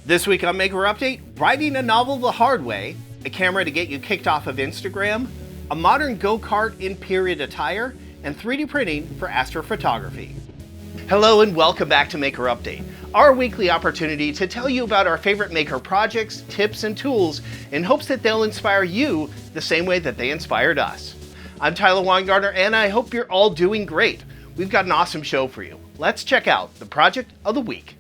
This week on Maker Update, writing a novel the hard way, a camera to get you kicked off of Instagram, a modern go-kart in period attire, and 3D printing for astrophotography. Hello and welcome back to Maker Update, our weekly opportunity to tell you about our favorite Maker projects, tips, and tools in hopes that they'll inspire you the same way that they inspired us. I'm Tyler Weingartner and I hope you're all doing great. We've got an awesome show for you. Let's check out the project of the week.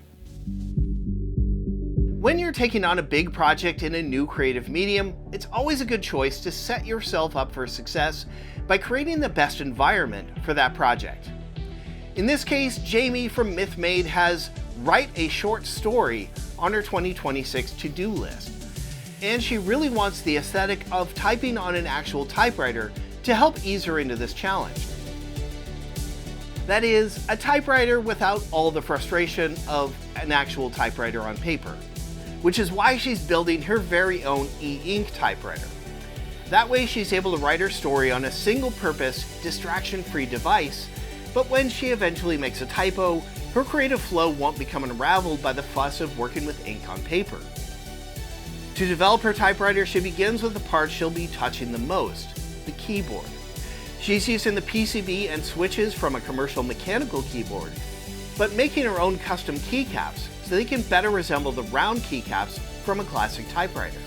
When you're taking on a big project in a new creative medium, it's always a good choice to set yourself up for success by creating the best environment for that project. In this case, Jamie from MythMade has write a short story on her 2026 to-do list. And she really wants the aesthetic of typing on an actual typewriter to help ease her into this challenge. That is, a typewriter without all the frustration of an actual typewriter on paper, which is why she's building her very own e-ink typewriter. That way she's able to write her story on a single-purpose, distraction-free device, but when she eventually makes a typo, her creative flow won't become unraveled by the fuss of working with ink on paper. To develop her typewriter, she begins with the part she'll be touching the most, the keyboard. She's using the PCB and switches from a commercial mechanical keyboard, but making her own custom keycaps so they can better resemble the round keycaps from a classic typewriter.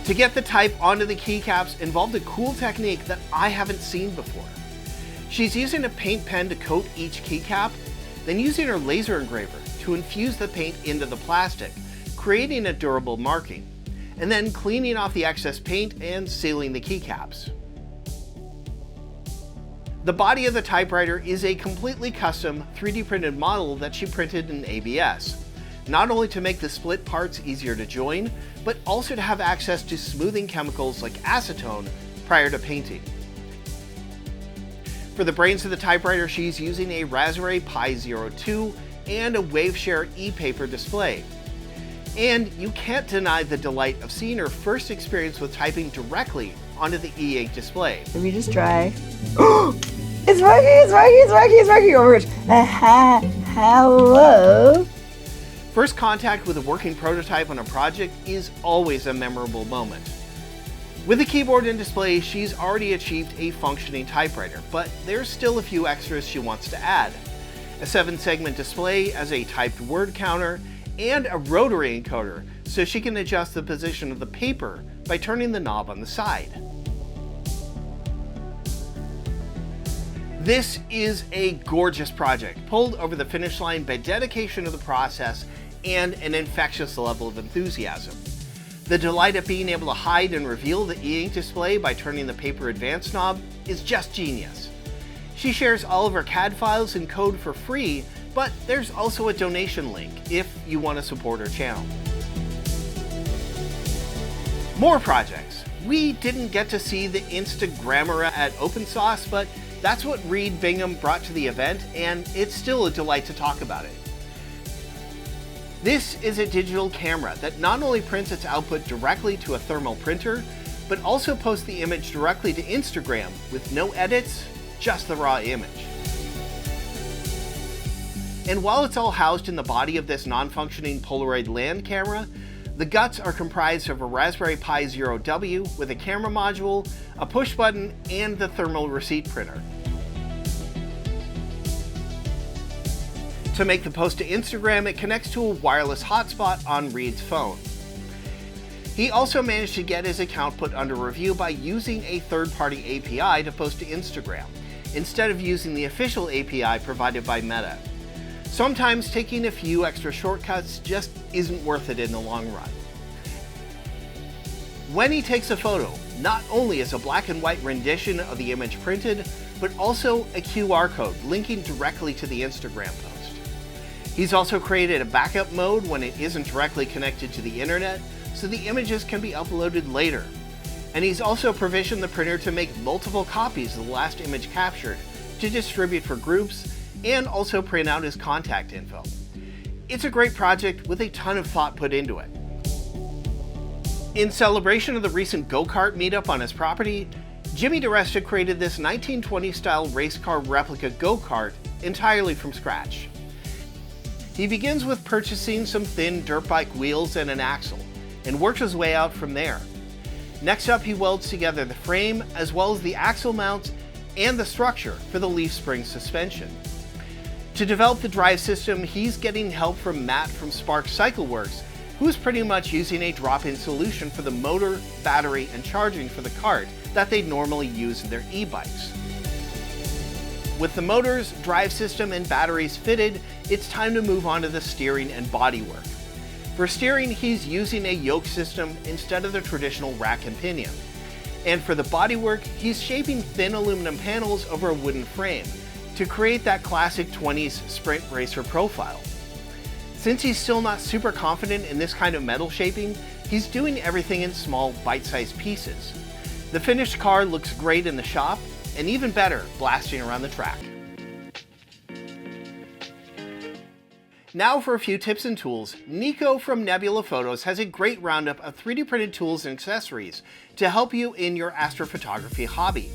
To get the type onto the keycaps involved a cool technique that I haven't seen before. She's using a paint pen to coat each keycap, then using her laser engraver to infuse the paint into the plastic, creating a durable marking, and then cleaning off the excess paint and sealing the keycaps. The body of the typewriter is a completely custom 3D printed model that she printed in ABS, not only to make the split parts easier to join, but also to have access to smoothing chemicals like acetone prior to painting. For the brains of the typewriter, she's using a Raspberry Pi Zero 2 and a Waveshare e-paper display. And you can't deny the delight of seeing her first experience with typing directly onto the e-ink display. Let me just try. It's working! Over it. Hello? First contact with a working prototype on a project is always a memorable moment. With the keyboard and display, she's already achieved a functioning typewriter, but there's still a few extras she wants to add. A 7-segment display as a typed word counter, and a rotary encoder so she can adjust the position of the paper by turning the knob on the side. This is a gorgeous project, pulled over the finish line by dedication to the process and an infectious level of enthusiasm. The delight of being able to hide and reveal the e-ink display by turning the paper advance knob is just genius. She shares all of her CAD files and code for free, but there's also a donation link if you want to support her channel. More projects. We didn't get to see the Instagrammera at OpenSauce, but that's what Reed Bigham brought to the event, and it's still a delight to talk about it. This is a digital camera that not only prints its output directly to a thermal printer, but also posts the image directly to Instagram with no edits, just the raw image. And while it's all housed in the body of this non-functioning Polaroid land camera, the guts are comprised of a Raspberry Pi Zero W with a camera module, a push button, and the thermal receipt printer. To make the post to Instagram, it connects to a wireless hotspot on Reed's phone. He also managed to get his account put under review by using a third-party API to post to Instagram, instead of using the official API provided by Meta. Sometimes taking a few extra shortcuts just isn't worth it in the long run. When he takes a photo, not only is a black and white rendition of the image printed, but also a QR code linking directly to the Instagram post. He's also created a backup mode when it isn't directly connected to the internet, so the images can be uploaded later. And he's also provisioned the printer to make multiple copies of the last image captured to distribute for groups and also print out his contact info. It's a great project with a ton of thought put into it. In celebration of the recent go-kart meetup on his property, Jimmy Diresta created this 1920s style race car replica go-kart entirely from scratch. He begins with purchasing some thin dirt bike wheels and an axle, and works his way out from there. Next up, he welds together the frame as well as the axle mounts and the structure for the leaf spring suspension. To develop the drive system, he's getting help from Matt from Spark CycleWorks, who is pretty much using a drop-in solution for the motor, battery, and charging for the Kart that they normally use in their e-bikes. With the motors, drive system, and batteries fitted, it's time to move on to the steering and bodywork. For steering, he's using a yoke system instead of the traditional rack and pinion. And for the bodywork, he's shaping thin aluminum panels over a wooden frame to create that classic 20s sprint racer profile. Since he's still not super confident in this kind of metal shaping, he's doing everything in small, bite-sized pieces. The finished car looks great in the shop, and even better blasting around the track. Now for a few tips and tools. Nico from Nebula Photos has a great roundup of 3D printed tools and accessories to help you in your astrophotography hobby.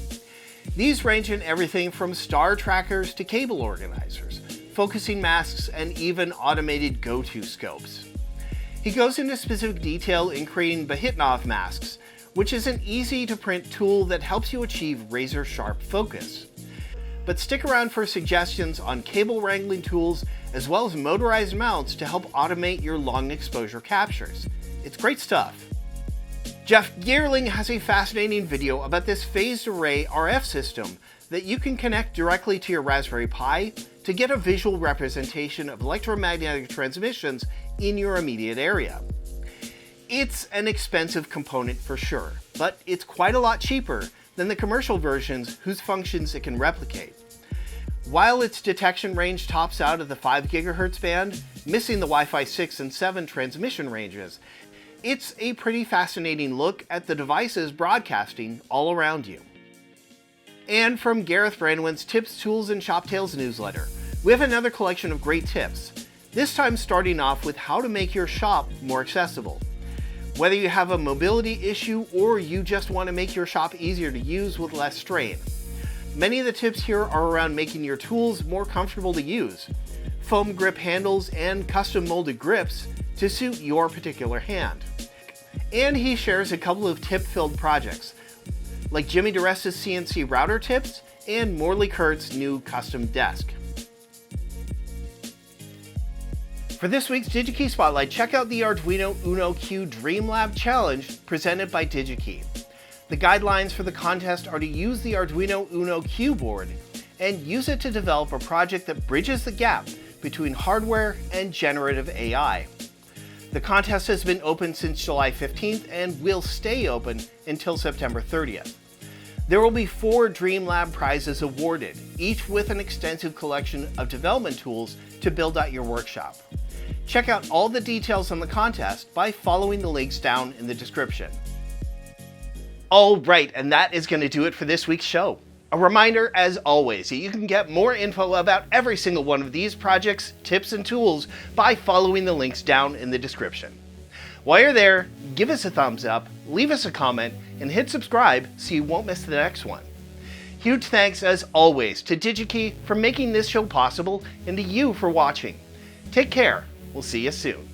These range in everything from star trackers to cable organizers, focusing masks, and even automated go-to scopes. He goes into specific detail in creating Bigham masks, which is an easy to print tool that helps you achieve razor sharp focus. But stick around for suggestions on cable wrangling tools as well as motorized mounts to help automate your long exposure captures. It's great stuff. Jeff Geerling has a fascinating video about this phased array RF system that you can connect directly to your Raspberry Pi to get a visual representation of electromagnetic transmissions in your immediate area. It's an expensive component for sure, but it's quite a lot cheaper than the commercial versions whose functions it can replicate. While its detection range tops out at the 5 GHz band, missing the Wi-Fi 6 and 7 transmission ranges, it's a pretty fascinating look at the devices broadcasting all around you. And from Gareth Brandwin's Tips, Tools, and Shop Tales newsletter, we have another collection of great tips, this time starting off with how to make your shop more accessible. Whether you have a mobility issue or you just want to make your shop easier to use with less strain. Many of the tips here are around making your tools more comfortable to use, foam grip handles and custom molded grips to suit your particular hand. And he shares a couple of tip-filled projects, like Jimmy Diresta's CNC router tips and Morley Kurt's new custom desk. For this week's DigiKey Spotlight, check out the Arduino Uno Q Dreamlab Challenge presented by DigiKey. The guidelines for the contest are to use the Arduino Uno Q board and use it to develop a project that bridges the gap between hardware and generative AI. The contest has been open since July 15th and will stay open until September 30th. There will be 4 Dreamlab prizes awarded, each with an extensive collection of development tools to build out your workshop. Check out all the details on the contest by following the links down in the description. All right, and that is going to do it for this week's show. A reminder, as always, that you can get more info about every single one of these projects, tips, and tools by following the links down in the description. While you're there, give us a thumbs up, leave us a comment, and hit subscribe so you won't miss the next one. Huge thanks, as always, to DigiKey for making this show possible and to you for watching. Take care. We'll see you soon.